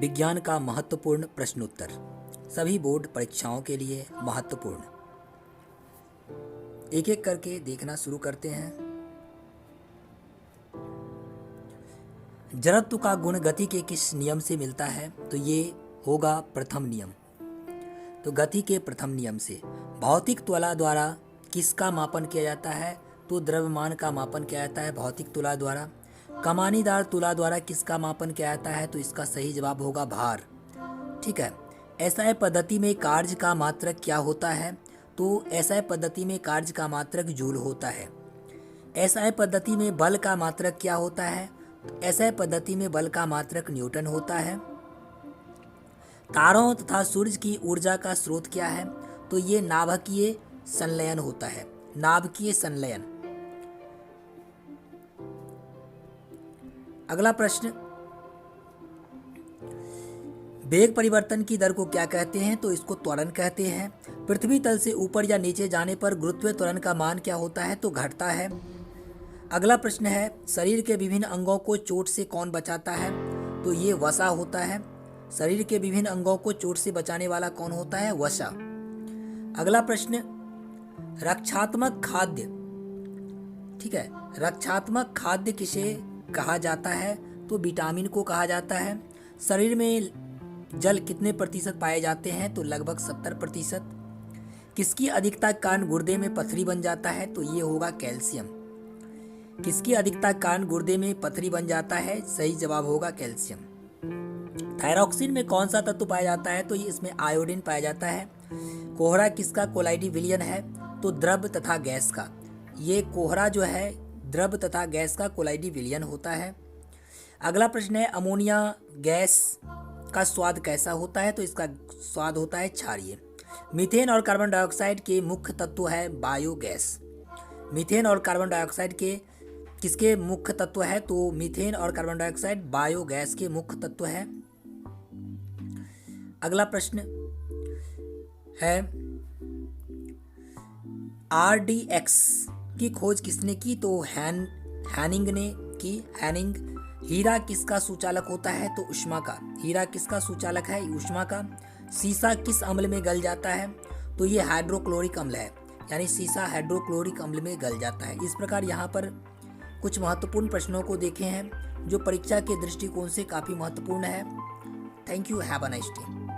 विज्ञान का महत्वपूर्ण प्रश्नोत्तर, सभी बोर्ड परीक्षाओं के लिए महत्वपूर्ण। एक एक करके देखना शुरू करते हैं। जड़त्व का गुण गति के किस नियम से मिलता है? तो ये होगा प्रथम नियम। तो गति के प्रथम नियम से। भौतिक तुला द्वारा किसका मापन किया जाता है? तो द्रव्यमान का मापन किया जाता है भौतिक तुला द्वारा। कमानीदार तुला द्वारा किसका मापन किया जाता है? तो इसका सही जवाब होगा भार। ठीक है। एसआई पद्धति में कार्य का मात्रक क्या होता है? तो एसआई पद्धति में कार्य का मात्रक जूल होता है। एसआई पद्धति में बल का मात्रक क्या होता है? तो एसआई पद्धति में बल का मात्रक न्यूटन होता है। तारों तथा सूर्य की ऊर्जा का स्रोत क्या है? तो ये नाभिकीय संलयन होता है, नाभिकीय संलयन। अगला प्रश्न, वेग परिवर्तन की दर को क्या कहते हैं? तो इसको त्वरण कहते हैं। पृथ्वी तल से ऊपर या नीचे जाने पर गुरुत्वीय त्वरण का मान क्या होता है? तो घटता है। अगला प्रश्न है, शरीर के विभिन्न अंगों को चोट से कौन बचाता है? तो ये वसा होता है। शरीर के विभिन्न अंगों को चोट से बचाने वाला कौन होता है? वसा। अगला प्रश्न, रक्षात्मक खाद्य, ठीक है, रक्षात्मक खाद्य किसे कहा जाता है? तो विटामिन को कहा जाता है। शरीर में जल कितने प्रतिशत पाए जाते हैं? तो लगभग 70%। किसकी अधिकता के कारण गुर्दे में पथरी बन जाता है? तो ये होगा कैल्शियम। किसकी अधिकता के कारण गुर्दे में पथरी बन जाता है? सही जवाब होगा कैल्शियम। थायरॉक्सिन में कौन सा तत्व पाया जाता है? तो ये इसमें आयोडीन पाया जाता है। कोहरा किसका कोलाइडी विलयन है? तो द्रव तथा गैस का। ये कोहरा जो है द्रव तथा गैस का कोलाइडी विलयन होता है। अगला प्रश्न है, अमोनिया गैस का स्वाद कैसा होता है? तो इसका स्वाद होता है क्षारीय। मीथेन और कार्बन डाइऑक्साइड के मुख्य तत्व है बायोगैस। मीथेन और कार्बन डाइऑक्साइड के किसके मुख्य तत्व है? तो मीथेन और कार्बन डाइऑक्साइड बायोगैस के मुख्य तत्व है। अगला प्रश्न है, RDX की खोज किसने की? तो हैनिंग ने की। हैनिंग। हीरा किसका सूचालक होता है? तो ऊष्मा का। हीरा किसका सूचालक है? ऊष्मा का। सीसा किस अम्ल में गल जाता है? तो ये हाइड्रोक्लोरिक अम्ल है, यानी सीसा हाइड्रोक्लोरिक अम्ल में गल जाता है। इस प्रकार यहाँ पर कुछ महत्वपूर्ण प्रश्नों को देखे हैं जो परीक्षा के दृष्टिकोण से काफ़ी महत्वपूर्ण है। Thank you, have a nice day.